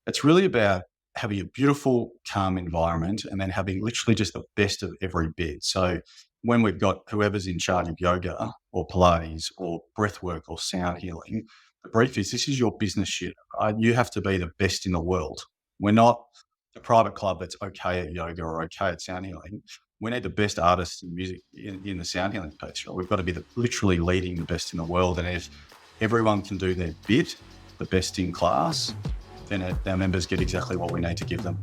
It's really about having a beautiful, calm environment and then having literally just the best of every bit. So when we've got whoever's in charge of yoga or Pilates or breath work or sound healing, the brief is this is your business unit. Right? You have to be the best in the world. We're not a private club that's okay at yoga or okay at sound healing. We need the best artists in music in the sound healing piece. Right? We've got to be literally leading the best in the world. And if everyone can do their bit, the best in class, then our members get exactly what we need to give them.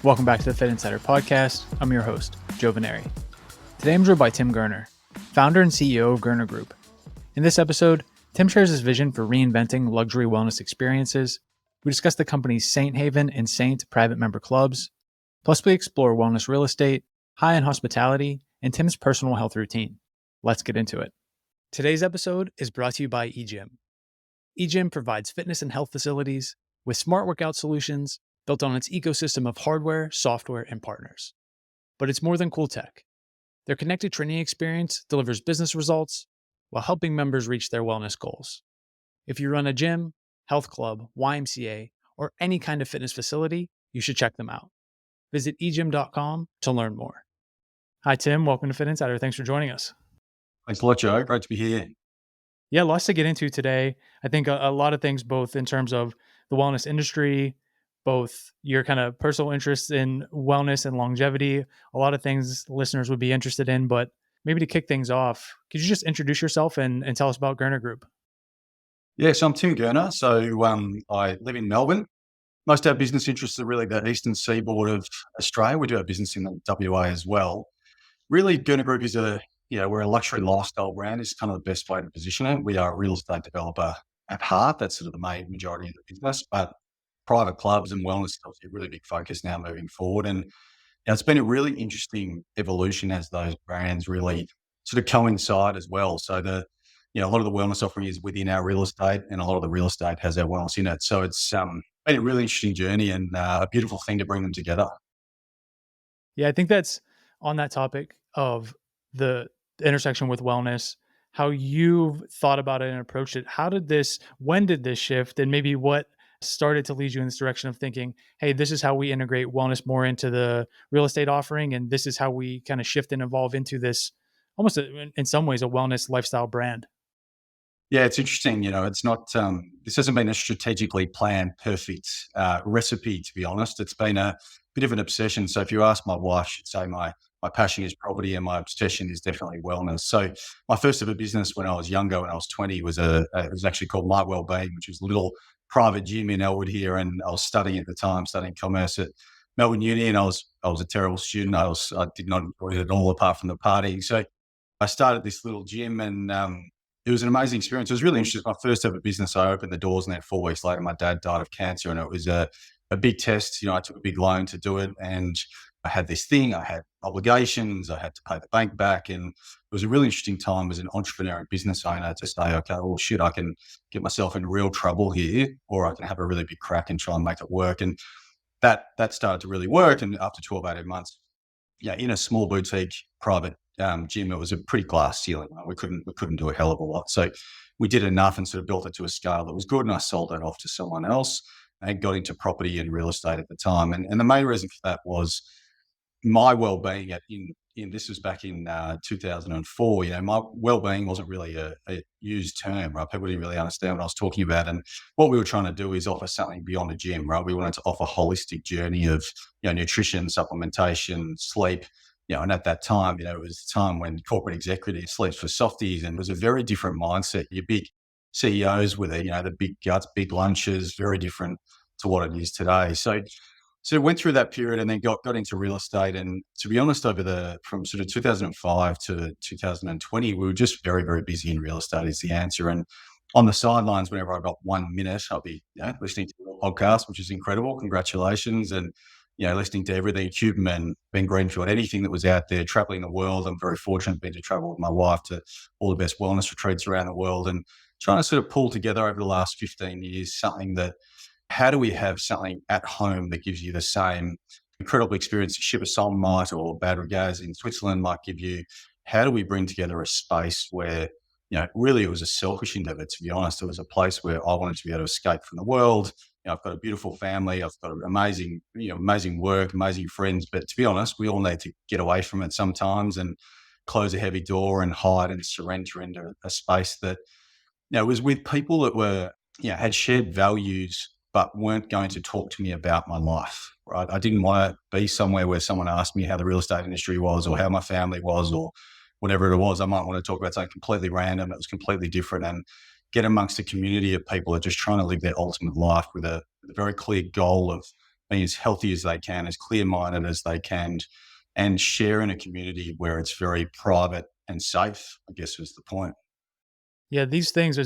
Welcome back to the Fitt Insider Podcast. I'm your host, Joe Veneri. Today I'm joined by Tim Gurner, founder and CEO of GURNER GROUP. In this episode, Tim shares his vision for reinventing luxury wellness experiences. We discuss the company's Saint Haven and Saint private member clubs. Plus, we explore wellness real estate, high-end hospitality, and Tim's personal health routine. Let's get into it. Today's episode is brought to you by EGYM. EGYM provides fitness and health facilities with smart workout solutions built on its ecosystem of hardware, software, and partners. But it's more than cool tech. Their connected training experience delivers business results while helping members reach their wellness goals. If you run a gym, health club, YMCA, or any kind of fitness facility, you should check them out. Visit egym.com to learn more. Hi, Tim. Welcome to Fitt Insider. Thanks for joining us. Thanks a lot, Joe. Great to be here. Yeah, lots to get into today. I think a lot of things, both in terms of the wellness industry, both your kind of personal interests in wellness and longevity, a lot of things listeners would be interested in. But maybe to kick things off, could you just introduce yourself and tell us about GURNER GROUP? Yeah, so I'm Tim Gurner. So I live in Melbourne. Most of our business interests are really the eastern seaboard of Australia. We do have business in the WA as well. Really, GURNER Group is we're a luxury lifestyle brand is kind of the best way to position it. We are a real estate developer at heart. That's sort of the main majority of the business, but private clubs and wellness is obviously a really big focus now moving forward. And it's been a really interesting evolution as those brands really sort of coincide as well. So a lot of the wellness offering is within our real estate and a lot of the real estate has our wellness in it. So it's been a really interesting journey and a beautiful thing to bring them together. Yeah, I think that's on that topic of the intersection with wellness, how you've thought about it and approached it. When did this shift, and maybe what started to lead you in this direction of thinking, hey, this is how we integrate wellness more into the real estate offering, and this is how we kind of shift and evolve into this almost in some ways a wellness lifestyle brand? Yeah, it's interesting. It's not, this hasn't been a strategically planned, perfect recipe, to be honest. It's been a bit of an obsession. So if you ask my wife, she'd say my passion is property and my obsession is definitely wellness. So my first ever business when I was younger, when I was 20, it was actually called My Wellbeing, which was a little private gym in Elwood here. And I was studying at the time, studying commerce at Melbourne Uni, and I was a terrible student. I did not enjoy it at all apart from the partying. So I started this little gym and it was an amazing experience. It was really interesting. My first ever business, I opened the doors and then 4 weeks later, my dad died of cancer and it was a big test. I took a big loan to do it and I had this thing, I had obligations, I had to pay the bank back. And it was a really interesting time as an entrepreneur and business owner to say, okay, well, shit, I can get myself in real trouble here or I can have a really big crack and try and make it work. And that started to really work. And after 12, 18 months, in a small boutique private gym, it was a pretty glass ceiling. Right? We couldn't do a hell of a lot. So we did enough and sort of built it to a scale that was good. And I sold that off to someone else and got into property and real estate at the time. And the main reason for that was my well-being this was back in 2004. My well-being wasn't really a used term, right? People didn't really understand what I was talking about. And what we were trying to do is offer something beyond a gym, right? We wanted to offer a holistic journey of, nutrition, supplementation, sleep, and at that time, it was a time when corporate executives slept for softies and it was a very different mindset. Your big CEOs with the big guts, big lunches, very different to what it is today. So went through that period and then got into real estate. And to be honest, from sort of 2005 to 2020, we were just very, very busy in real estate is the answer. And on the sidelines, whenever I got 1 minute, I'll be listening to your podcast, which is incredible. Congratulations. And, listening to everything, Cuban, Ben Greenfield, anything that was out there, traveling the world. I'm very fortunate to travel with my wife to all the best wellness retreats around the world and trying to sort of pull together over the last 15 years, something that how do we have something at home that gives you the same incredible experience that Shibasol might or Bad Regards in Switzerland might give you? How do we bring together a space where, really it was a selfish endeavor, to be honest. It was a place where I wanted to be able to escape from the world. I've got a beautiful family. I've got amazing work, amazing friends. But to be honest, we all need to get away from it sometimes and close a heavy door and hide and surrender into a space that, was with people that were, had shared values, but weren't going to talk to me about my life, right? I didn't want to be somewhere where someone asked me how the real estate industry was or how my family was or whatever it was. I might want to talk about something completely random that was completely different and get amongst a community of people that are just trying to live their ultimate life with a very clear goal of being as healthy as they can, as clear-minded as they can, and share in a community where it's very private and safe, I guess was the point. Yeah, these things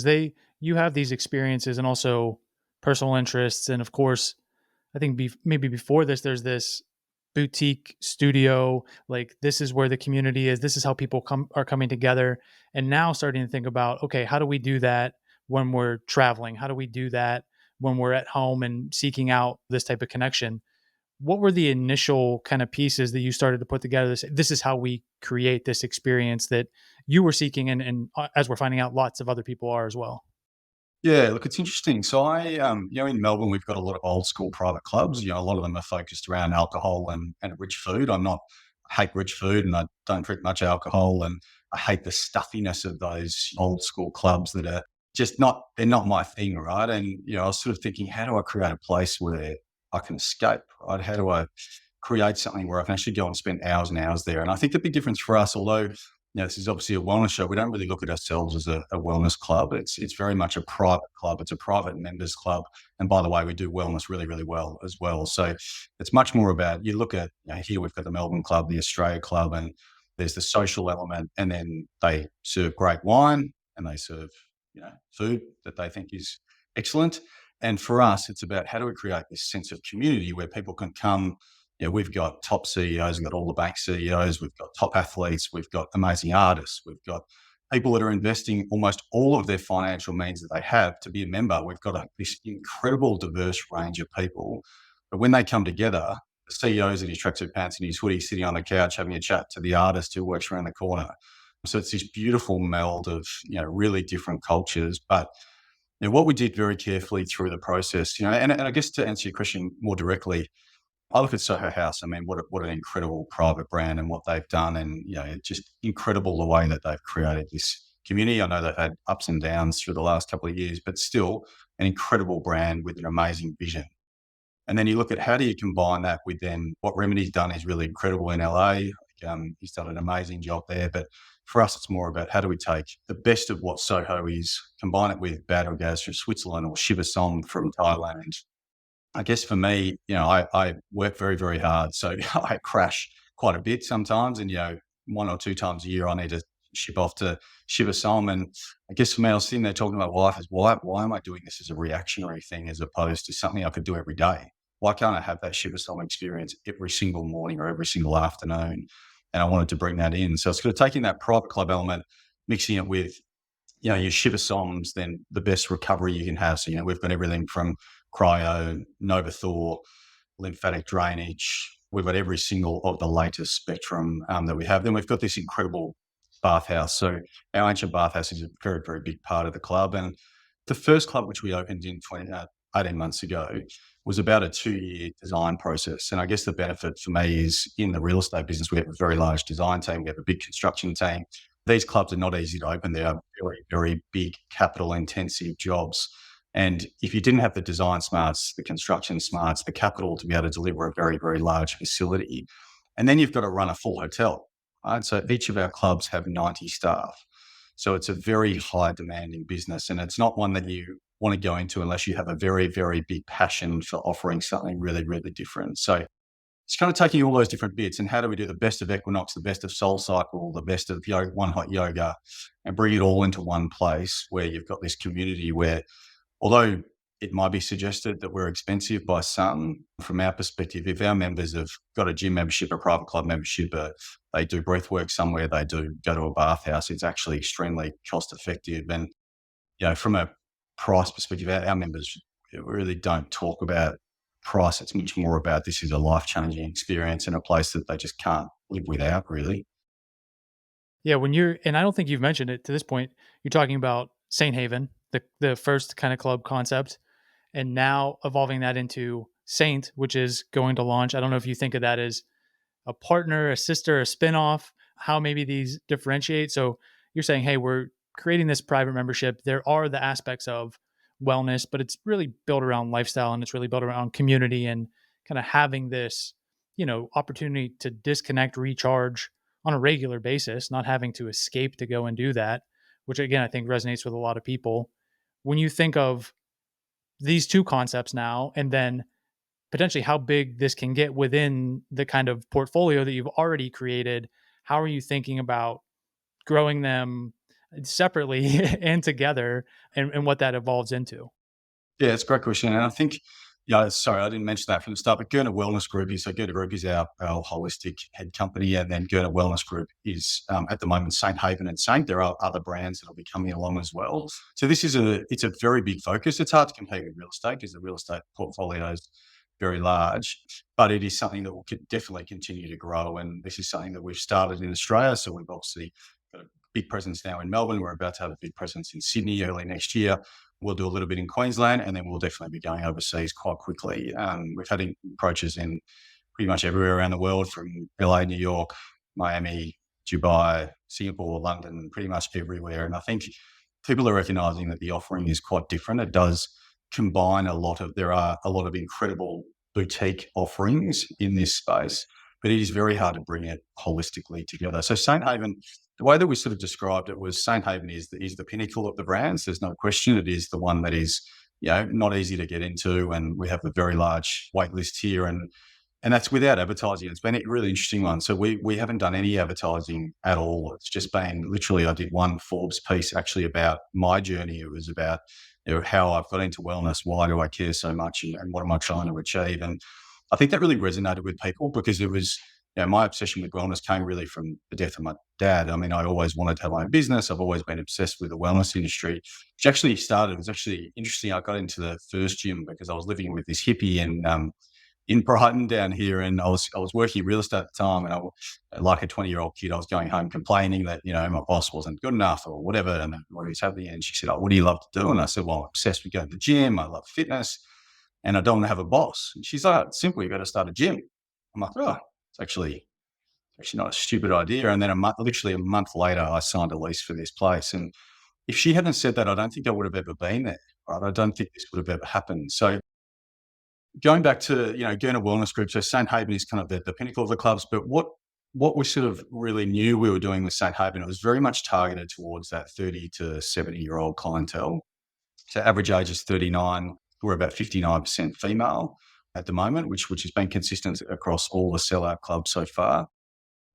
you have these experiences and also personal interests, and of course, I think maybe before this, there's this boutique studio. Like this is where the community is. This is how people are coming together. And now starting to think about, okay, how do we do that when we're traveling? How do we do that when we're at home and seeking out this type of connection? What were the initial kind of pieces that you started to put together? This is how we create this experience that you were seeking, and as we're finding out, lots of other people are as well. Yeah, look, it's interesting. So in Melbourne, we've got a lot of old school private clubs. A lot of them are focused around alcohol and rich food. I hate rich food and I don't drink much alcohol. And I hate the stuffiness of those old school clubs that are they're not my thing, right? And, I was sort of thinking, how do I create a place where I can escape, right? How do I create something where I can actually go and spend hours and hours there? And I think the big difference for us, although this is obviously a wellness show. We don't really look at ourselves as a wellness club. It's very much a private club. It's a private members club. And by the way, we do wellness really, really well as well. So it's much more about, you look at, here we've got the Melbourne Club, the Australia Club, and there's the social element. And then they serve great wine and they serve, food that they think is excellent. And for us, it's about how do we create this sense of community where people can come. We've got top CEOs, we've got all the bank CEOs, we've got top athletes, we've got amazing artists, we've got people that are investing almost all of their financial means that they have to be a member. We've got this incredible diverse range of people. But when they come together, the CEO's in his tracksuit pants and his hoodie sitting on the couch having a chat to the artist who works around the corner. So it's this beautiful meld of, really different cultures. But what we did very carefully through the process, and I guess to answer your question more directly, I look at Soho House. I mean, what an incredible private brand and what they've done, and it's just incredible the way that they've created this community. I know they've had ups and downs through the last couple of years, but still an incredible brand with an amazing vision. And then you look at how do you combine that with then what Remedy's done is really incredible in LA. He's done an amazing job there, but for us, it's more about how do we take the best of what Soho is, combine it with Bad Regards from Switzerland or Shiva Som from Thailand. I guess for me, I work very, very hard. So I crash quite a bit sometimes. And, one or two times a year, I need to ship off to Shiva Som. And I guess for me, I was sitting there talking to my wife, is why am I doing this as a reactionary thing as opposed to something I could do every day? Why can't I have that Shiva Som experience every single morning or every single afternoon? And I wanted to bring that in. So it's kind of taking that private club element, mixing it with, your Shiva Soms, then the best recovery you can have. So, we've got everything from cryo, Novathor, lymphatic drainage. We've got every single of the latest spectrum that we have. Then we've got this incredible bathhouse. So our ancient bathhouse is a very, very big part of the club. And the first club, which we opened in 18 months ago, was about a 2-year design process. And I guess the benefit for me is in the real estate business, we have a very large design team. We have a big construction team. These clubs are not easy to open. They are very, very big capital intensive jobs. And if you didn't have the design smarts, the construction smarts, the capital to be able to deliver a very, very large facility, and then you've got to run a full hotel, right? So each of our clubs have 90 staff. So it's a very high demanding business. And it's not one that you want to go into unless you have a very, very big passion for offering something really, really different. So it's kind of taking all those different bits and how do we do the best of Equinox, the best of Soul Cycle, the best of One Hot Yoga, and bring it all into one place where you've got this community where, although it might be suggested that we're expensive by some, from our perspective, if our members have got a gym membership, a private club membership, they do breath work somewhere, they do go to a bathhouse, it's actually extremely cost effective. And, from a price perspective, our members we really don't talk about price. It's much more about this is a life-changing experience in a place that they just can't live without, really. Yeah, when you're and I don't think you've mentioned it to this point, you're talking about Saint Haven, the first kind of club concept, and now evolving that into Saint, which is going to launch. I don't know if you think of that as a partner, a sister, a spinoff, how maybe these differentiate. So you're saying, hey, we're creating this private membership. There are the aspects of wellness, but it's really built around lifestyle and it's really built around community and kind of having this, opportunity to disconnect, recharge on a regular basis, not having to escape to go and do that, which again, I think resonates with a lot of people. When you think of these two concepts now, and then potentially how big this can get within the kind of portfolio that you've already created. How are you thinking about growing them separately and together and what that evolves into? Yeah, it's a great question. And I think, yeah, sorry, I didn't mention that from the start, but Gurner Wellness Group is, so Gurner Group is our holistic head company. And then Gurner Wellness Group is at the moment Saint Haven and Saint. There are other brands that will be coming along as well. So it's a very big focus. It's hard to compete with real estate because the real estate portfolio is very large, but it is something that will definitely continue to grow. And this is something that we've started in Australia. So we've obviously got a big presence now in Melbourne. We're about to have a big presence in Sydney early next year. We'll do a little bit in Queensland, and then we'll definitely be going overseas quite quickly. We've had approaches in pretty much everywhere around the world, from LA, New York, Miami, Dubai, Singapore, London, pretty much everywhere. And I think people are recognizing that the offering is quite different. It does combine there are a lot of incredible boutique offerings in this space, but it is very hard to bring it holistically together. So St. Haven, the way that we sort of described it was St. Haven is the pinnacle of the brands. There's no question. It is the one that is, not easy to get into. And we have a very large wait list here. And that's without advertising. It's been a really interesting one. So we haven't done any advertising at all. It's just been literally, I did one Forbes piece actually about my journey. It was about how I've got into wellness, why do I care so much, and what am I trying to achieve? And I think that really resonated with people because it was, my obsession with wellness came really from the death of my dad. I mean, I always wanted to have my own business. I've always been obsessed with the wellness industry, which actually started, it was actually interesting. I got into the first gym because I was living with this hippie in Brighton down here, and I was working real estate at the time, and like a 20-year-old kid, I was going home complaining that my boss wasn't good enough or whatever, and what he was happening. And she said, "Oh, what do you love to do?" And I said, "Well, I'm obsessed with going to the gym. I love fitness, and I don't want to have a boss." And she's like, "It's simple. You got to start a gym." I'm like, "Oh, it's actually not a stupid idea." And then literally a month later, I signed a lease for this place. And if she hadn't said that, I don't think I would have ever been there. Right? I don't think this would have ever happened. So going back to, Gurner Wellness Group, so St. Haven is kind of the pinnacle of the clubs, but what we sort of really knew we were doing with St. Haven, it was very much targeted towards that 30 to 70-year-old clientele. So average age is 39. We're about 59% female at the moment, which has been consistent across all the sellout clubs so far.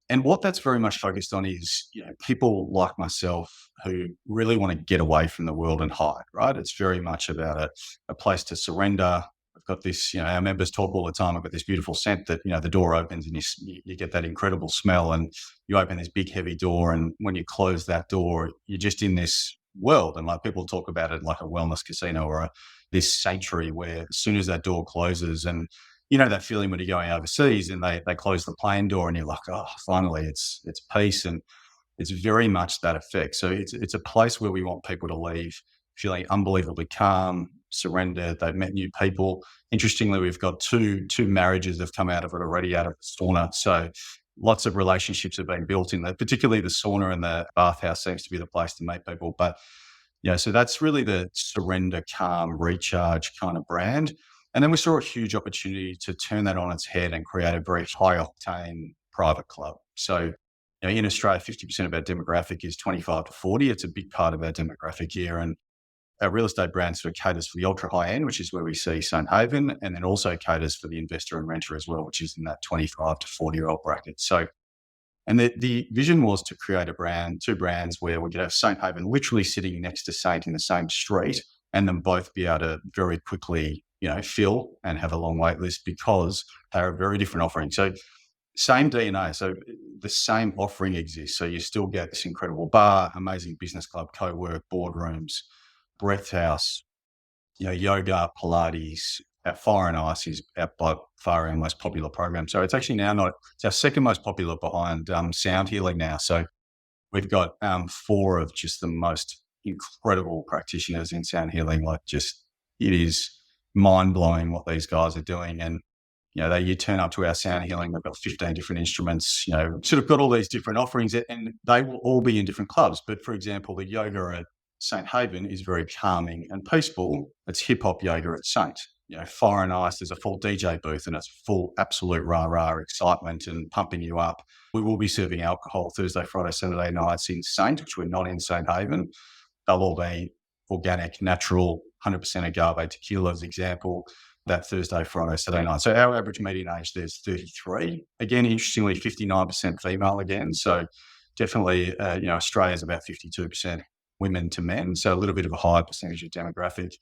And what that's very much focused on is, people like myself who really want to get away from the world and hide, right? It's very much about a place to surrender. I've got this, our members talk all the time. I've got this beautiful scent that, the door opens and you get that incredible smell, and you open this big heavy door. And when you close that door, you're just in this world. And like people talk about it like a wellness casino or this sanctuary where as soon as that door closes, and that feeling when you're going overseas and they close the plane door and you're like, oh, finally it's peace. And it's very much that effect. So it's a place where we want people to leave feeling unbelievably calm, surrendered. They've met new people. Interestingly, we've got two marriages that have come out of it already, out of the sauna. So lots of relationships have been built in there, particularly the sauna and the bathhouse seems to be the place to meet people. But so that's really the surrender, calm, recharge kind of brand. And then we saw a huge opportunity to turn that on its head and create a very high octane private club. So, in Australia, 50% of our demographic is 25 to 40. It's a big part of our demographic here. And our real estate brand sort of caters for the ultra high end, which is where we see St. Haven, and then also caters for the investor and renter as well, which is in that 25 to 40-year-old bracket. So, and the vision was to create two brands where we could have St. Haven literally sitting next to St. in the same street, and then both be able to very quickly, fill and have a long wait list because they're a very different offering. So same DNA. So the same offering exists. So you still get this incredible bar, amazing business club, co-work, boardrooms, breath house, yoga, Pilates, Fire and Ice is our by far our most popular program. So it's actually now it's our second most popular behind sound healing now. So we've got 4 of just the most incredible practitioners in sound healing. Like, just, it is mind blowing what these guys are doing. And, you turn up to our sound healing, we've got 15 different instruments, sort of got all these different offerings, and they will all be in different clubs. But for example, the yoga at St. Haven is very calming and peaceful. It's hip hop yoga at St. Fire and Ice, there's a full DJ booth and it's full absolute rah-rah excitement and pumping you up. We will be serving alcohol Thursday, Friday, Saturday nights in St, which we're not in St. Haven. They'll all be organic, natural, 100% agave tequila, as example, that Thursday, Friday, Saturday night. So our average median age there is 33. Again, interestingly, 59% female again. So definitely, Australia's about 52% women to men. So a little bit of a higher percentage of demographic.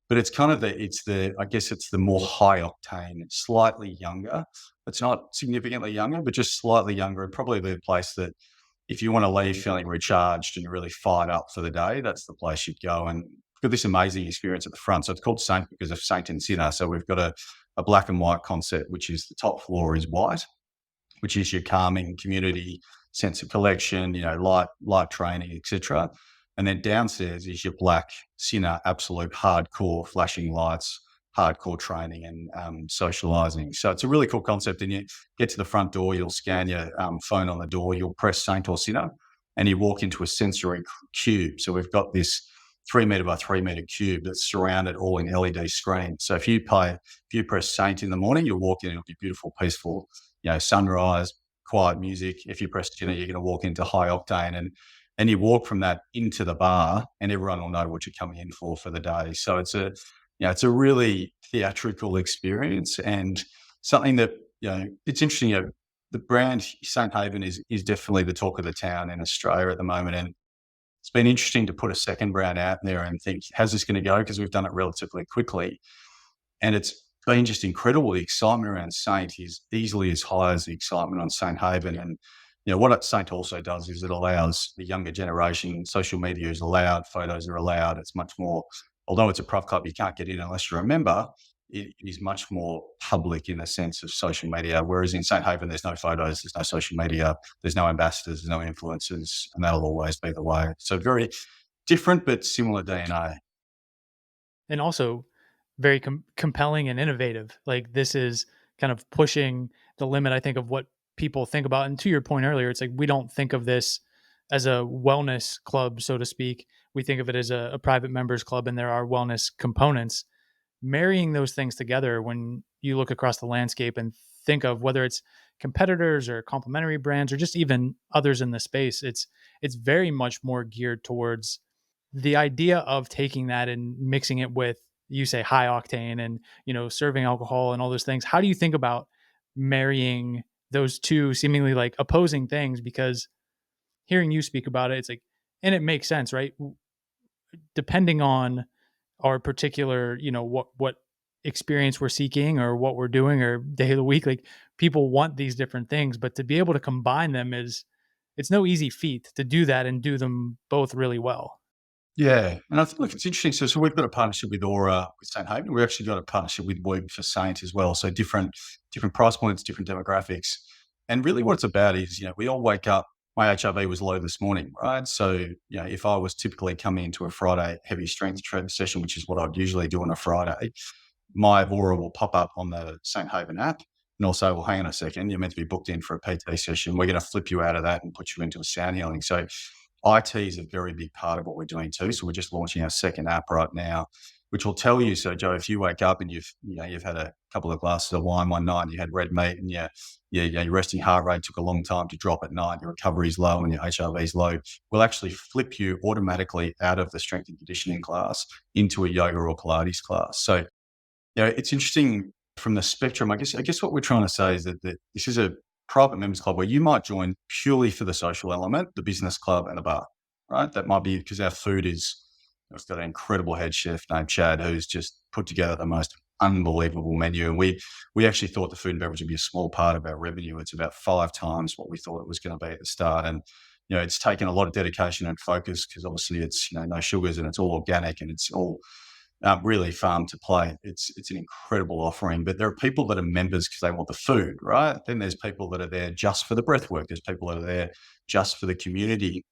But it's kind of I guess it's the more high octane, slightly younger. It's not significantly younger, but just slightly younger, and probably the place that if you want to leave feeling recharged and you're really fired up for the day, that's the place you'd go. And we've got this amazing experience at the front. So it's called Saint because of Saint and Sinner. So we've got a black and white concept, which is the top floor is white, which is your calming community, sense of collection, light training, etc. And then downstairs is your black Sinner, absolute hardcore flashing lights, hardcore training and socializing. So it's a really cool concept. And you get to the front door, you'll scan your phone on the door, you'll press Saint or Sinner, and you walk into a sensory cube. So we've got this 3 meter by 3 meter cube that's surrounded all in LED screens. So if you press Saint in the morning, you'll walk in, it'll be beautiful, peaceful, sunrise, quiet music. If you press Sinner, you're going to walk into high octane, and you walk from that into the bar, and everyone will know what you're coming in for the day. So it's a really theatrical experience, and something that, it's interesting. The brand St. Haven is definitely the talk of the town in Australia at the moment. And it's been interesting to put a second brand out there and think, how's this going to go? Because we've done it relatively quickly. And it's been just incredible. The excitement around Saint is easily as high as the excitement on St. Haven. And what Saint also does is it allows the younger generation, social media is allowed, photos are allowed. It's much more, although it's a prof club, you can't get in unless you're a member, it is much more public in the sense of social media. Whereas in St. Haven, there's no photos, there's no social media, there's no ambassadors, there's no influencers, and that'll always be the way. So very different, but similar DNA. And also very compelling and innovative. Like, this is kind of pushing the limit, I think, of what people think about. And to your point earlier, it's like, we don't think of this as a wellness club, so to speak. We think of it as a private members club, and there are wellness components. Marrying those things together, when you look across the landscape and think of whether it's competitors or complementary brands or just even others in the space, it's very much more geared towards the idea of taking that and mixing it with, you say, high octane and, serving alcohol and all those things. How do you think about marrying those two seemingly like opposing things? Because hearing you speak about it, it's like, and it makes sense, right? Depending on our particular, what experience we're seeking or what we're doing or day of the week, like, people want these different things, but to be able to combine them it's no easy feat to do that and do them both really well. Yeah, and I think, look, it's interesting. So we've got a partnership with Aura, with St. Haven. We've actually got a partnership with EGYM for Saint as well. So different price points, different demographics. And really what it's about is, we all wake up, my HRV was low this morning, right? So, if I was typically coming into a Friday heavy strength training session, which is what I'd usually do on a Friday, my Aura will pop up on the St. Haven app and also, well, hang on a second, you're meant to be booked in for a PT session. We're going to flip you out of that and put you into a sound healing. So IT is a very big part of what we're doing too. So we're just launching our second app right now, which will tell you. So Joe, if you wake up and you've had a couple of glasses of wine one night and you had red meat and your resting heart rate took a long time to drop at night, your recovery is low and your HRV is low, we'll actually flip you automatically out of the strength and conditioning class into a yoga or Pilates class. So, it's interesting from the spectrum. I guess what we're trying to say is that this is a private members club where you might join purely for the social element, the business club and the bar, right? That might be because our food it's got an incredible head chef named Chad, who's just put together the most unbelievable menu. And we actually thought the food and beverage would be a small part of our revenue. It's about 5 times what we thought it was going to be at the start. And, it's taken a lot of dedication and focus because obviously it's, no sugars and it's all organic and it's all really farm to play. It's an incredible offering, but there are people that are members because they want the food, right? Then there's people that are there just for the breath work. There's people that are there just for the community.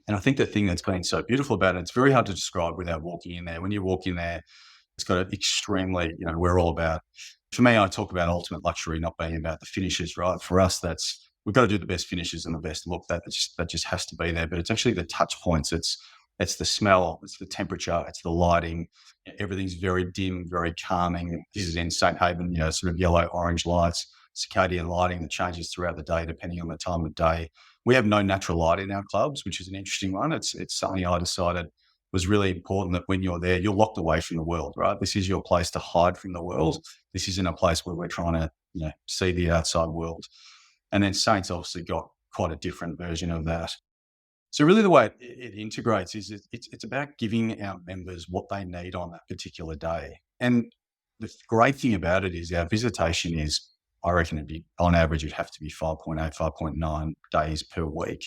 And I think the thing that's been so beautiful about it, it's very hard to describe without walking in there. When you walk in there, it's got an extremely, we're all about, for me, I talk about ultimate luxury not being about the finishes, right? For us, we've got to do the best finishes and the best look. That just has to be there. But it's actually the touch points. It's the smell, it's the temperature, it's the lighting. Everything's very dim, very calming. This is in St. Haven, sort of yellow, orange lights, circadian lighting that changes throughout the day depending on the time of day. We have no natural light in our clubs, which is an interesting one. It's something I decided was really important, that when you're there, you're locked away from the world, right? This is your place to hide from the world. This isn't a place where we're trying to, see the outside world. And then Saints obviously got quite a different version of that. So really the way it integrates is it's about giving our members what they need on that particular day. And the great thing about it is our visitation is, I reckon on average, it'd have to be 5.8, 5.9 days per week.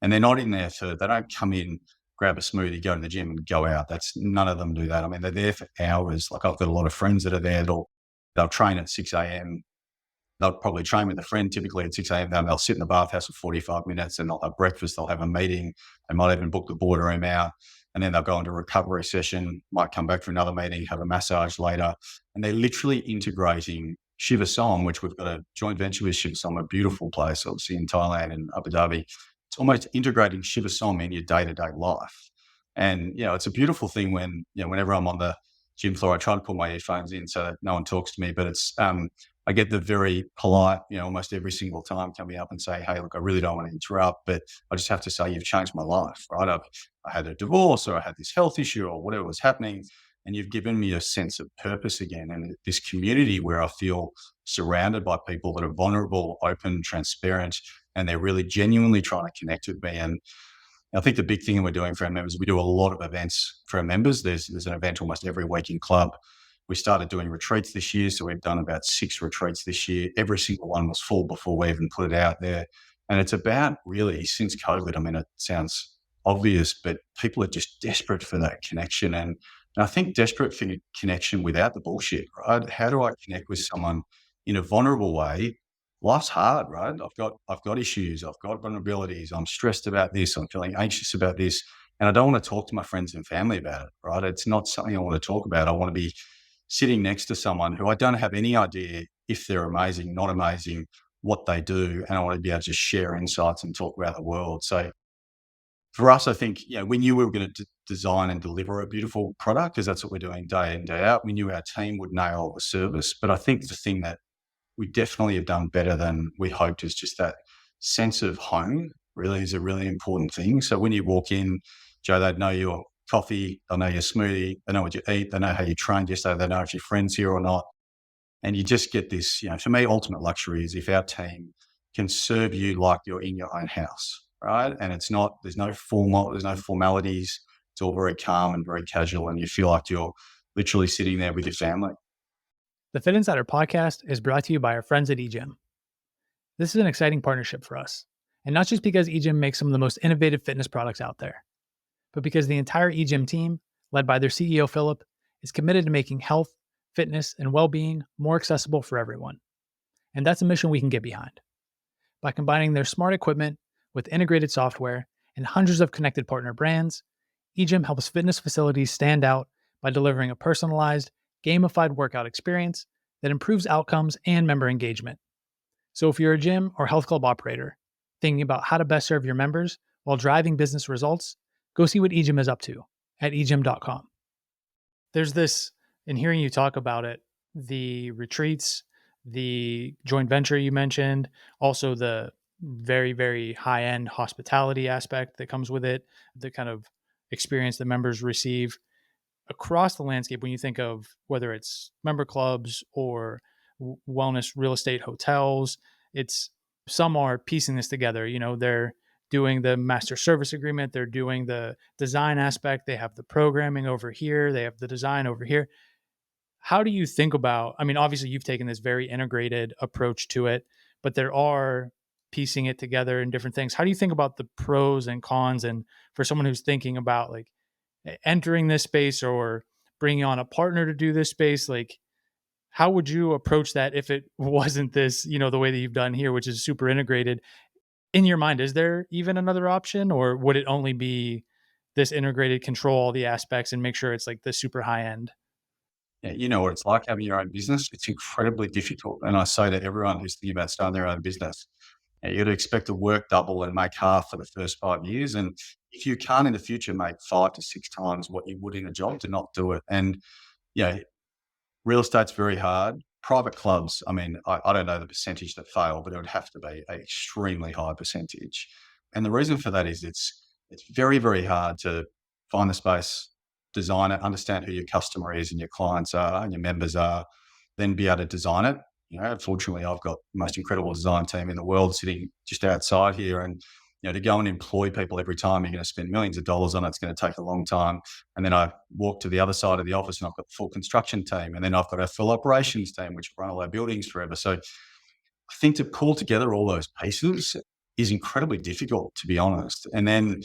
And they're not in there they don't come in, grab a smoothie, go to the gym and go out. None of them do that. I mean, they're there for hours. Like, I've got a lot of friends that are there. They'll train at 6 a.m. They'll probably train with a friend, typically at 6 a.m. They'll sit in the bathhouse for 45 minutes and they'll have breakfast. They'll have a meeting. They might even book the boardroom out, and then they'll go into a recovery session, might come back for another meeting, have a massage later. And they're literally integrating Shiva Som, which we've got a joint venture with Shiva Som, a beautiful place, obviously in Thailand and Abu Dhabi. It's almost integrating Shiva Som in your day-to-day life. And, it's a beautiful thing when, whenever I'm on the gym floor, I try to put my earphones in so that no one talks to me, but I get the very polite, almost every single time coming up and say, "Hey, look, I really don't want to interrupt, but I just have to say you've changed my life, right? I had a divorce, or I had this health issue, or whatever was happening, and you've given me a sense of purpose again, and this community where I feel surrounded by people that are vulnerable, open, transparent, and they're really genuinely trying to connect with me." And I think the big thing we're doing for our members, we do a lot of events for our members. There's an event almost every week in club. We started doing retreats this year, so we've done about 6 retreats this year. Every single one was full before we even put it out there. And it's about, really, since COVID, I mean, it sounds obvious, but people are just desperate for that connection. And I think desperate for connection without the bullshit, right? How do I connect with someone in a vulnerable way? Life's hard, right? I've got issues. I've got vulnerabilities. I'm stressed about this. I'm feeling anxious about this. And I don't want to talk to my friends and family about it, right? It's not something I want to talk about. I want to be sitting next to someone who I don't have any idea if they're amazing, not amazing, what they do. And I want to be able to share insights and talk about the world. So for us, I think, we knew we were going to design and deliver a beautiful product, because that's what we're doing day in, day out. We knew our team would nail the service. But I think the thing that we definitely have done better than we hoped is just that sense of home really is a really important thing. So when you walk in, Joe, they know your coffee, they know your smoothie, they know what you eat, they know how you trained yesterday, they know if your friend's here or not. And you just get this, for me, ultimate luxury is if our team can serve you like you're in your own house, right? And there's no formalities. It's all very calm and very casual, and you feel like you're literally sitting there with your family. The Fitt Insider Podcast is brought to you by our friends at EGYM. This is an exciting partnership for us, and not just because EGYM makes some of the most innovative fitness products out there, but because the entire EGYM team, led by their CEO, Philip, is committed to making health, fitness, and well-being more accessible for everyone. And that's a mission we can get behind. By combining their smart equipment with integrated software and hundreds of connected partner brands, EGYM helps fitness facilities stand out by delivering a personalized, gamified workout experience that improves outcomes and member engagement. So if you're a gym or health club operator thinking about how to best serve your members while driving business results, go see what EGYM is up to at egym.com. There's this, in hearing you talk about it, the retreats, the joint venture you mentioned, also the very, very high-end hospitality aspect that comes with it, the kind of experience that members receive across the landscape. When you think of whether it's member clubs or wellness real estate hotels, some are piecing this together. They're doing the master service agreement, they're doing the design aspect, they have the programming over here, they have the design over here. How do you think about, obviously you've taken this very integrated approach to it, but there are piecing it together in different things. How do you think about the pros and cons? And for someone who's thinking about like entering this space or bringing on a partner to do this space? Like, how would you approach that if it wasn't this, the way that you've done here, which is super integrated? In your mind, is there even another option, or would it only be this integrated, control all the aspects and make sure it's like the super high end? Yeah, you know what it's like having your own business. It's incredibly difficult. And I say to everyone who's thinking about starting their own business, you'd expect to work double and make half for the first 5 years. And if you can't in the future make 5 to 6 times what you would in a job, to not do it. And, yeah, real estate's very hard. Private clubs, I mean, I don't know the percentage that fail, but it would have to be an extremely high percentage. And the reason for that is it's very, very hard to find the space, design it, understand who your customer is and your clients are and your members are, then be able to design it. Fortunately, I've got the most incredible design team in the world sitting just outside here. And, to go and employ people every time, you're going to spend millions of dollars on it. It's going to take a long time. And then I walk to the other side of the office and I've got the full construction team. And then I've got a full operations team, which run all our buildings forever. So I think to pull together all those pieces is incredibly difficult, to be honest. And then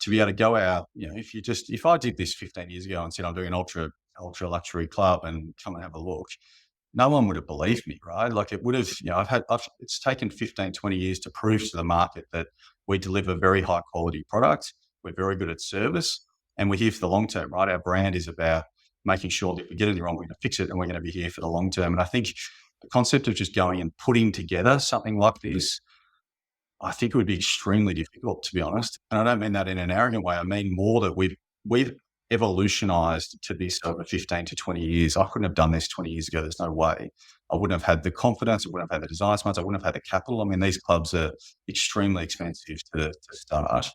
to be able to go out, if I did this 15 years ago and said I'm doing an ultra luxury club and come and have a look, no one would have believed me, right? Like it would have, it's taken 15, 20 years to prove to the market that we deliver very high quality product. We're very good at service and we're here for the long term, right? Our brand is about making sure that if we get anything wrong, we're going to fix it and we're going to be here for the long term. And I think the concept of just going and putting together something like this, I think it would be extremely difficult, to be honest. And I don't mean that in an arrogant way. I mean more that we've evolutionized to this over 15 to 20 years. I couldn't have done this 20 years ago. There's no way. I wouldn't have had the confidence. I wouldn't have had the desire funds. I wouldn't have had the capital. I mean, these clubs are extremely expensive to start.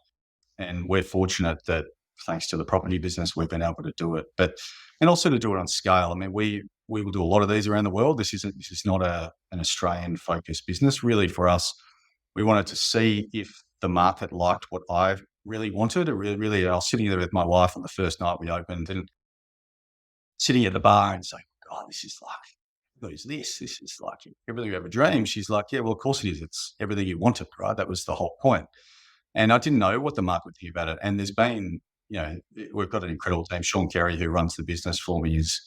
And we're fortunate that thanks to the property business, we've been able to do it. And also to do it on scale. I mean, we will do a lot of these around the world. This is not an Australian focused business. Really for us, we wanted to see if the market liked what I really wanted. Really, I was sitting there with my wife on the first night we opened and sitting at the bar and saying, God, this is like, what is this? This is like everything you ever dreamed. She's like, yeah, well, of course it is. It's everything you wanted, right? That was the whole point. And I didn't know what the market would think about it. And there's been, we've got an incredible team. Sean Carey, who runs the business for me, is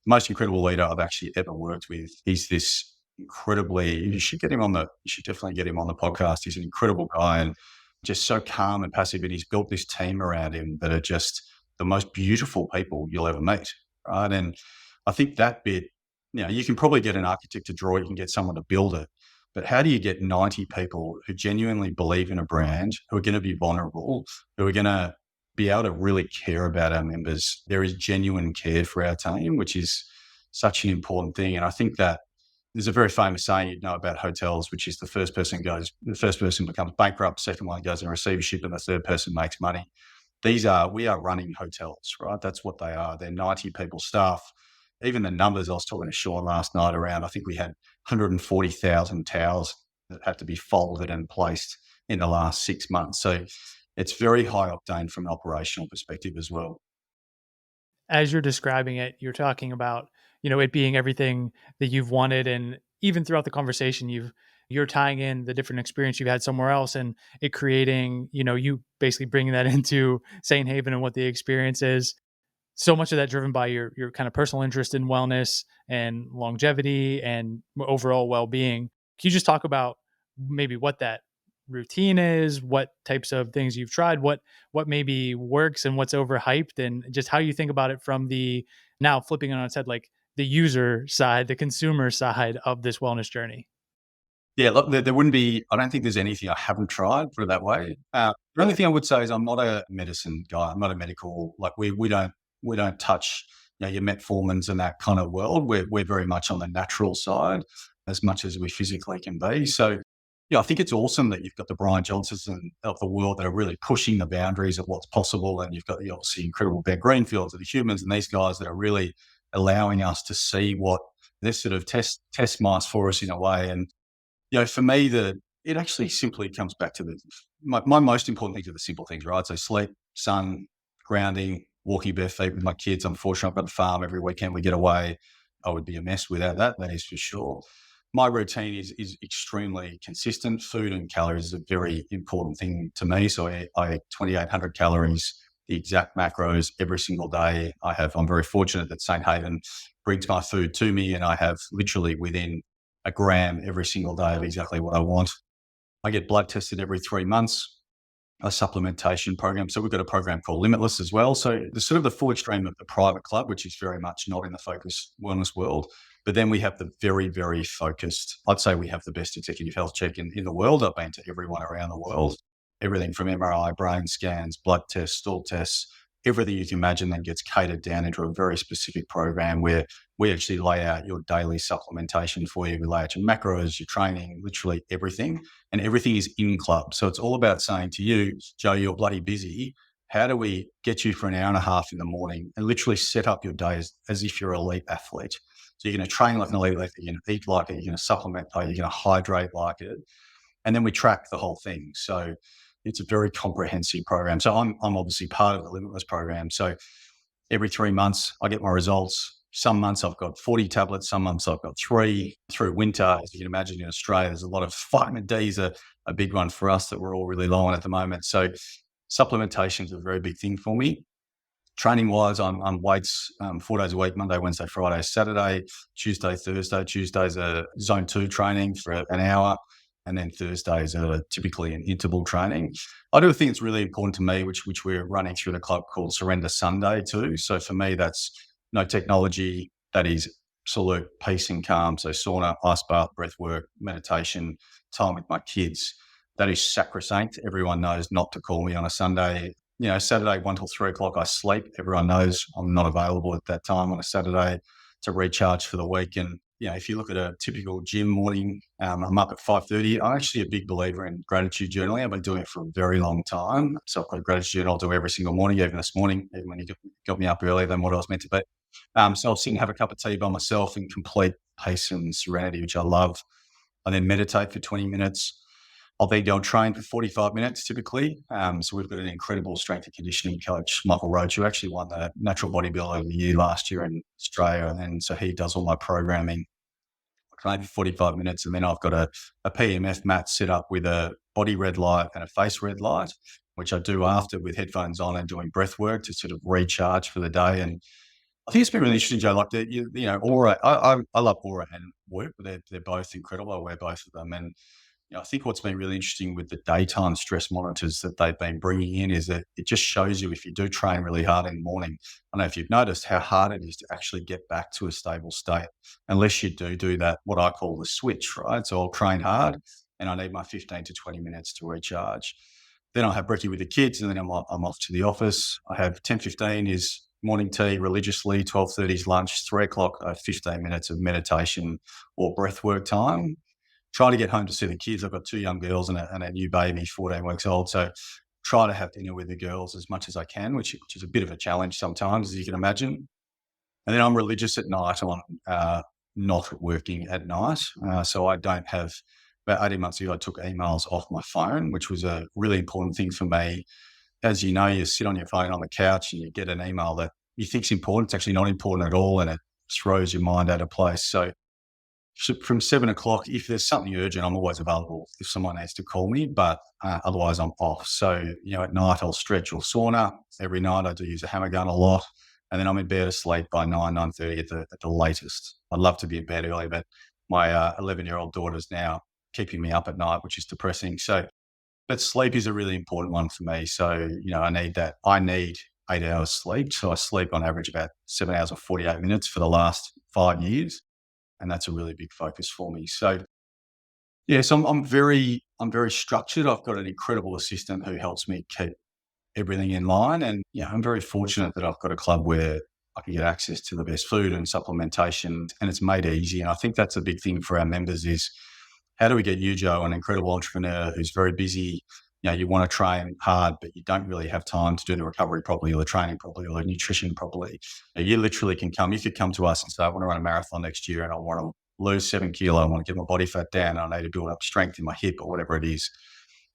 the most incredible leader I've actually ever worked with. He's this you should definitely get him on the podcast. He's an incredible guy and just so calm and passive. And he's built this team around him that are just the most beautiful people you'll ever meet. Right. And I think that bit, you can probably get an architect to draw it, you can get someone to build it. But how do you get 90 people who genuinely believe in a brand, who are going to be vulnerable, who are going to be able to really care about our members? There is genuine care for our team, which is such an important thing. And I think that there's a very famous saying about hotels, which is the first person becomes bankrupt, second one goes in receivership, and the third person makes money. We are running hotels, right? That's what they are. They're 90 people staff. Even the numbers, I was talking to Sean last night around, I think we had 140,000 towels that had to be folded and placed in the last 6 months. So it's very high octane from an operational perspective as well. As you're describing it, you're talking about, it being everything that you've wanted. And even throughout the conversation, you're tying in the different experience you've had somewhere else and it creating, you basically bringing that into St. Haven and what the experience is. So much of that driven by your kind of personal interest in wellness and longevity and overall well-being. Can you just talk about maybe what that routine is, what types of things you've tried, what maybe works and what's overhyped, and just how you think about it from the, now flipping it on its head, like the user side, the consumer side of this wellness journey? Yeah, look, there wouldn't be, I don't think there's anything I haven't tried, put it that way. The only thing I would say is I'm not a medicine guy. I'm not a medical, like we don't touch, your metformins and that kind of world. We're very much on the natural side as much as we physically can be. So, I think it's awesome that you've got the Brian Johnsons of the world that are really pushing the boundaries of what's possible. And you've got the obviously incredible Ben Greenfields of the humans and these guys that are really allowing us to see what this sort of test mice for us in a way. And, for me, it actually simply comes back to my most important things are the simple things, right? So sleep, sun, grounding, walking bare feet with my kids. Unfortunately, I've got a farm every weekend. We get away. I would be a mess without that. That is for sure. My routine is extremely consistent. Food and calories is a very important thing to me. So I eat 2,800 calories the exact macros every single day. I'm very fortunate that St. Haven brings my food to me, and I have literally within a gram every single day of exactly what I want. I get blood tested every 3 months, a supplementation program. So we've got a program called Limitless as well. So the sort of the full extreme of the private club, which is very much not in the focus wellness world. But then we have the very, very focused, I'd say we have the best executive health check in the world. I've been to everyone around the world, everything from MRI, brain scans, blood tests, stool tests, everything you can imagine then gets catered down into a very specific program where we actually lay out your daily supplementation for you. We lay out your macros, your training, literally everything. And everything is in club. So it's all about saying to you, Joe, you're bloody busy. How do we get you for an hour and a half in the morning and literally set up your day as if you're an elite athlete? So you're going to train like an elite athlete, you're going to eat like it, you're going to supplement like it, you're going to hydrate like it. And then we track the whole thing. So it's a very comprehensive program. So I'm obviously part of the Limitless program. So every 3 months I get my results. Some months I've got 40 tablets, some months I've got 3. Through winter, as you can imagine, in Australia, there's a lot of vitamin D is a big one for us that we're all really low on at the moment. So supplementation is a very big thing for me. Training wise, I'm weights 4 days a week, Monday, Wednesday, Friday, Saturday, Tuesday, Thursday. Tuesday's a zone 2 training for an hour. And then Thursdays are typically an interval training. I do think it's really important to me, which we're running through the club called Surrender Sunday too. So for me, that's no technology. That is absolute peace and calm. So sauna, ice bath, breath work, meditation, time with my kids. That is sacrosanct. Everyone knows not to call me on a Sunday. Saturday, 1 till 3 o'clock, I sleep. Everyone knows I'm not available at that time on a Saturday to recharge for the week. And if you look at a typical gym morning, I'm up at 5:30. I'm actually a big believer in gratitude journaling. I've been doing it for a very long time. So I've got a gratitude journal I'll do every single morning, even this morning, even when you got me up earlier than what I was meant to be. So I'll sit and have a cup of tea by myself in complete peace and serenity, which I love. I then meditate for 20 minutes. I'll then go and train for 45 minutes typically. So we've got an incredible strength and conditioning coach, Michael Roach, who actually won the Natural Bodybuilder of the Year last year in Australia. And so he does all my programming. I train for 45 minutes, and then I've got a PMF mat set up with a body red light and a face red light, which I do after with headphones on and doing breath work to sort of recharge for the day. And I think it's been really interesting, Joe. Like Aura. I love Aura and Work. They're both incredible. I wear both of them, and I think what's been really interesting with the daytime stress monitors that they've been bringing in is that it just shows you if you do train really hard in the morning. I don't know if you've noticed how hard it is to actually get back to a stable state, unless you do that, what I call the switch, right? So I'll train hard and I need my 15 to 20 minutes to recharge. Then I'll have brekkie with the kids, and then I'm off to the office. I have 10:15 is morning tea religiously, 12:30 is lunch, 3 o'clock, 15 minutes of meditation or breath work time. Try to get home to see the kids. I've got 2 young girls and a new baby, 14 weeks old. So try to have dinner with the girls as much as I can, which is a bit of a challenge sometimes, as you can imagine. And then I'm religious at night on not working at night. So I don't have, about 18 months ago, I took emails off my phone, which was a really important thing for me. As you know, you sit on your phone on the couch and you get an email that you think's important. It's actually not important at all, and it throws your mind out of place. So from 7 o'clock, if there's something urgent, I'm always available if someone has to call me, but otherwise I'm off. So, at night I'll stretch or sauna. Every night I do use a hammer gun a lot. And then I'm in bed asleep by 9:30 at the latest. I'd love to be in bed early, but my 11-year-old daughter's now keeping me up at night, which is depressing. So, but sleep is a really important one for me. So, I need that. I need 8 hours sleep. So I sleep on average about 7 hours or 48 minutes for the last 5 years. And that's a really big focus for me. So, so I'm very structured. I've got an incredible assistant who helps me keep everything in line. And I'm very fortunate that I've got a club where I can get access to the best food and supplementation, and it's made easy. And I think that's a big thing for our members is how do we get you, Joe, an incredible entrepreneur who's very busy. You want to train hard, but you don't really have time to do the recovery properly or the training properly or the nutrition properly. You literally you could come to us and say, I want to run a marathon next year and I want to lose 7 kilos. I want to get my body fat down. I need to build up strength in my hip or whatever it is.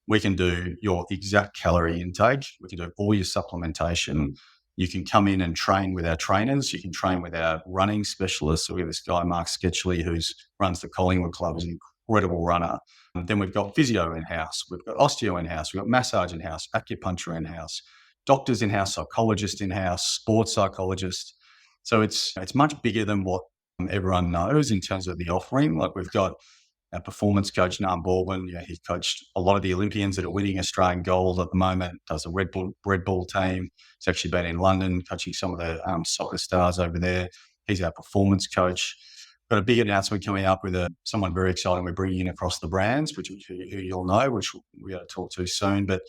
We can do your exact calorie intake. We can do all your supplementation. You can come in and train with our trainers. You can train with our running specialists. So we have this guy, Mark Sketchley, who runs the Collingwood Club, is an incredible runner. And then we've got physio in-house. We've got osteo in-house. We've got massage in-house, acupuncture in-house. doctors in-house, psychologists in-house, sports psychologists. So it's much bigger than what everyone knows in terms of the offering. Like we've got our performance coach, Nam Baldwin. He coached a lot of the Olympians that are winning Australian gold at the moment, does the Red Bull team. He's actually been in London coaching some of the soccer stars over there. He's our performance coach. Got a big announcement coming up with someone very exciting we're bringing in across the brands, which who you'll know, which we're going to talk to soon. But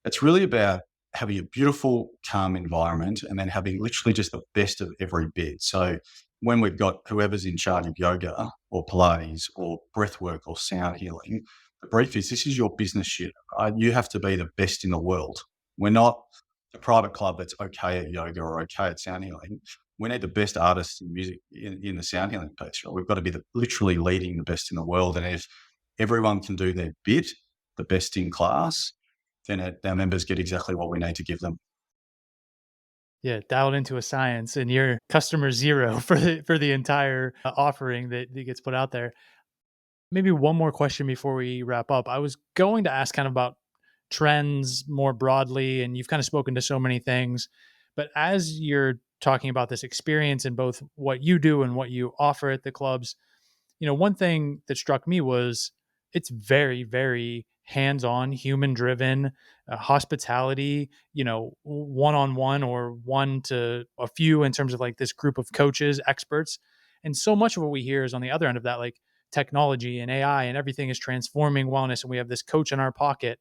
it's really about having a beautiful, calm environment and then having literally just the best of every bit. So when we've got whoever's in charge of yoga or Pilates or breath work or sound healing, the brief is this is your business unit. Right? You have to be the best in the world. We're not a private club that's okay at yoga or okay at sound healing. We need the best artists in music in the sound healing piece. Right? We've got to be literally leading the best in the world. And if everyone can do their bit, the best in class, then our members get exactly what we need to give them. Yeah, dialed into a science, and you're customer zero for the entire offering that gets put out there. Maybe one more question before we wrap up. I was going to ask kind of about trends more broadly, and you've kind of spoken to so many things. But as you're talking about this experience in both what you do and what you offer at the clubs, one thing that struck me was it's very, very hands-on, human-driven, hospitality, one-on-one or one to a few in terms of like this group of coaches, experts. And so much of what we hear is on the other end of that, like technology and AI and everything is transforming wellness. And we have this coach in our pocket.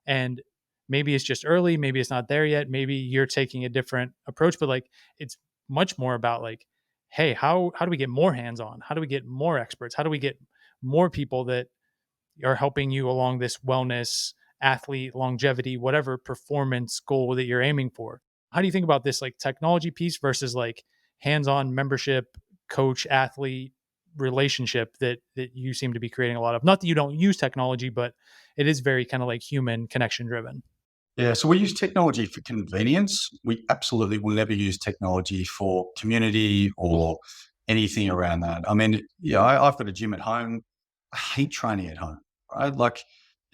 And maybe it's just early, maybe it's not there yet. Maybe you're taking a different approach, but like it's much more about like, hey, how do we get more hands on? How do we get more experts? How do we get more people that are helping you along this wellness, athlete, longevity, whatever performance goal that you're aiming for? How do you think about this like technology piece versus like hands-on membership, coach, athlete relationship that you seem to be creating a lot of? Not that you don't use technology, but it is very kind of like human connection driven. Yeah, so we use technology for convenience. We absolutely will never use technology for community or anything around that. I mean, I've got a gym at home. I hate training at home, right? Like,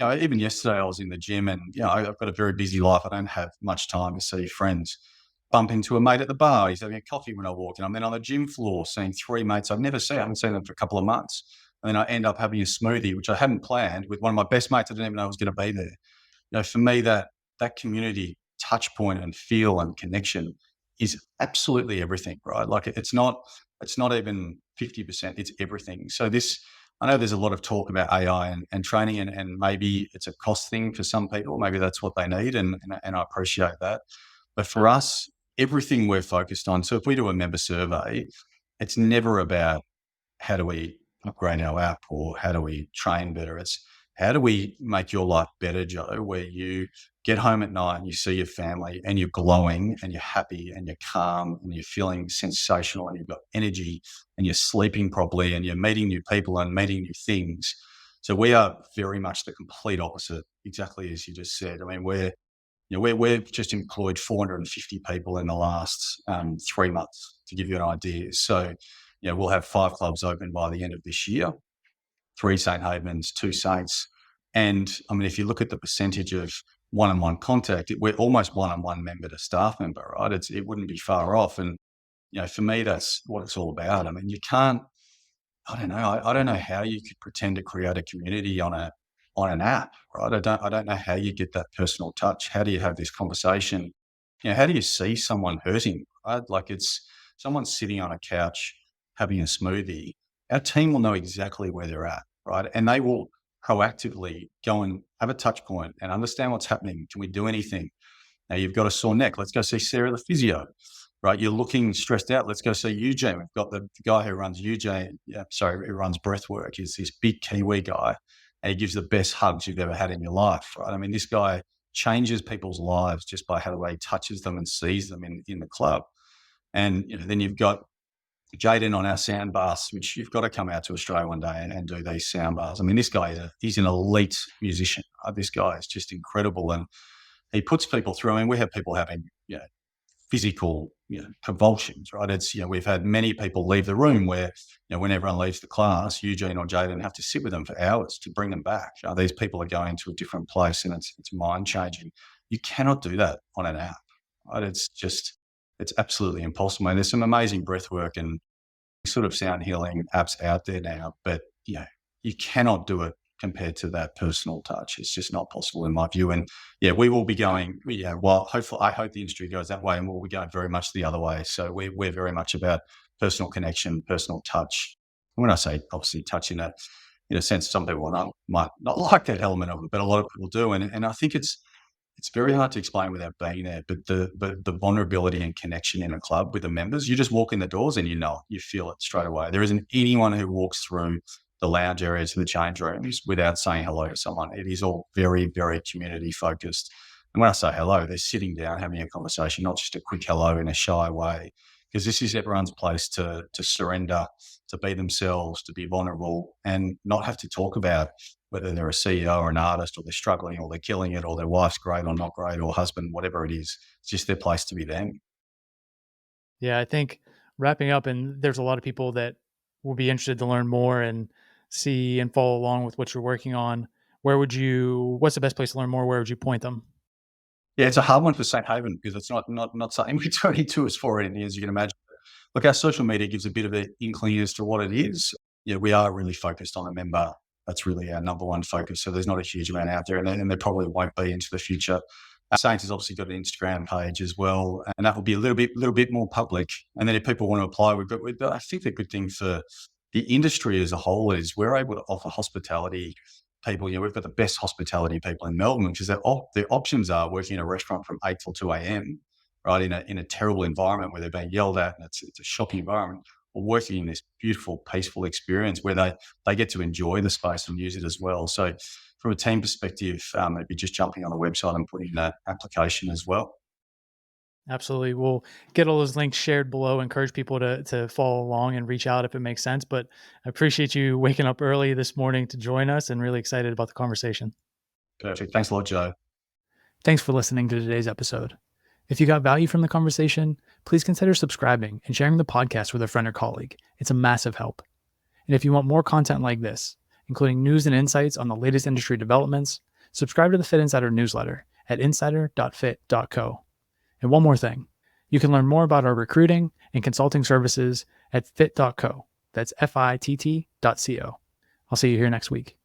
even yesterday I was in the gym and, I've got a very busy life. I don't have much time to see friends. Bump into a mate at the bar. He's having a coffee when I walk in. I'm then on the gym floor seeing three mates I've never seen. I haven't seen them for a couple of months. And then I end up having a smoothie, which I hadn't planned, with one of my best mates I didn't even know was going to be there. For me, that community touch point and feel and connection is absolutely everything, right? Like it's not even 50%, it's everything. So I know there's a lot of talk about AI and training and maybe it's a cost thing for some people. Maybe that's what they need and I appreciate that. But for us, everything we're focused on. So if we do a member survey, it's never about how do we upgrade our app or how do we train better? It's how do we make your life better, Joe, where you get home at night and you see your family and you're glowing and you're happy and you're calm and you're feeling sensational and you've got energy and you're sleeping properly and you're meeting new people and meeting new things. So we are very much the complete opposite, exactly as you just said. I mean, we've just employed 450 people in the last 3 months, to give you an idea. So, we'll have 5 clubs open by the end of this year, 3 St. Havens, 2 Saints. And I mean, if you look at the percentage of one-on-one contact, we're almost one-on-one member to staff member, right? It wouldn't be far off. And, for me, that's what it's all about. I mean, you can't, I don't know. I don't know how you could pretend to create a community on an app, right? I don't know how you get that personal touch. How do you have this conversation? How do you see someone hurting, right? Like it's someone sitting on a couch having a smoothie. Our team will know exactly where they're at, right? And they will proactively go and have a touch point and understand what's happening. Can we do anything? Now you've got a sore neck. Let's go see Sarah, the physio, right? You're looking stressed out. Let's go see EGYM. We've got the guy who runs EGYM, who runs breathwork. He's this big Kiwi guy and he gives the best hugs you've ever had in your life, right? I mean, this guy changes people's lives just by how the way he touches them and sees them in the club. And then you've got Jaden on our sound bars, which you've got to come out to Australia one day and do these sound bars. I mean, this guy, he's an elite musician. This guy is just incredible. And he puts people through. I mean, we have people having, physical, convulsions, right? It's, we've had many people leave the room where, when everyone leaves the class, Eugene or Jaden have to sit with them for hours to bring them back. These people are going to a different place and it's mind changing. You cannot do that on an app, It's absolutely impossible. And there's some amazing breath work and sort of sound healing apps out there now, but you cannot do it compared to that personal touch. It's just not possible in my view. And we will be going, well, hopefully, I hope the industry goes that way, and we'll be going very much the other way. So we're very much about personal connection, personal touch. When I say obviously touch in a sense, some people might not like that element of it, but a lot of people do. And I think it's very hard to explain without being there, but the vulnerability and connection in a club with the members, you just walk in the doors and you feel it straight away. There isn't anyone who walks through the lounge areas and the change rooms without saying hello to someone. It is all very, very community focused. And when I say hello, they're sitting down, having a conversation, not just a quick hello in a shy way, because this is everyone's place to surrender, to be themselves, to be vulnerable, and not have to talk about whether they're a CEO or an artist, or they're struggling, or they're killing it, or their wife's great or not great, or husband, whatever it is. It's just their place to be them. Yeah, I think wrapping up, and there's a lot of people that will be interested to learn more and see and follow along with what you're working on. What's the best place to learn more? Where would you point them? Yeah, it's a hard one for St. Haven because it's not something we turn into as for anything, as you can imagine. Look, our social media gives a bit of an inkling as to what it is. Yeah, we are really focused on a member. That's really our number one focus. So there's not a huge amount out there, and there probably won't be into the future. Saints has obviously got an Instagram page as well, and that will be a little bit more public. And then if people want to apply, I think the good thing for the industry as a whole is we're able to offer hospitality people. We've got the best hospitality people in Melbourne, because the options are working in a restaurant from 8 till 2 a.m., right, in a terrible environment where they're being yelled at and it's a shocking environment, or working in this beautiful, peaceful experience where they get to enjoy the space and use it as well. So from a team perspective, it'd be just jumping on the website and putting in an application as well. Absolutely. We'll get all those links shared below. Encourage people to follow along and reach out if it makes sense. But I appreciate you waking up early this morning to join us, and really excited about the conversation. Perfect. Thanks a lot, Joe. Thanks for listening to today's episode. If you got value from the conversation, please consider subscribing and sharing the podcast with a friend or colleague. It's a massive help. And if you want more content like this, including news and insights on the latest industry developments, subscribe to the Fitt Insider newsletter at insider.fitt.co. And one more thing, you can learn more about our recruiting and consulting services at fitt.co. That's FITT.co. I'll see you here next week.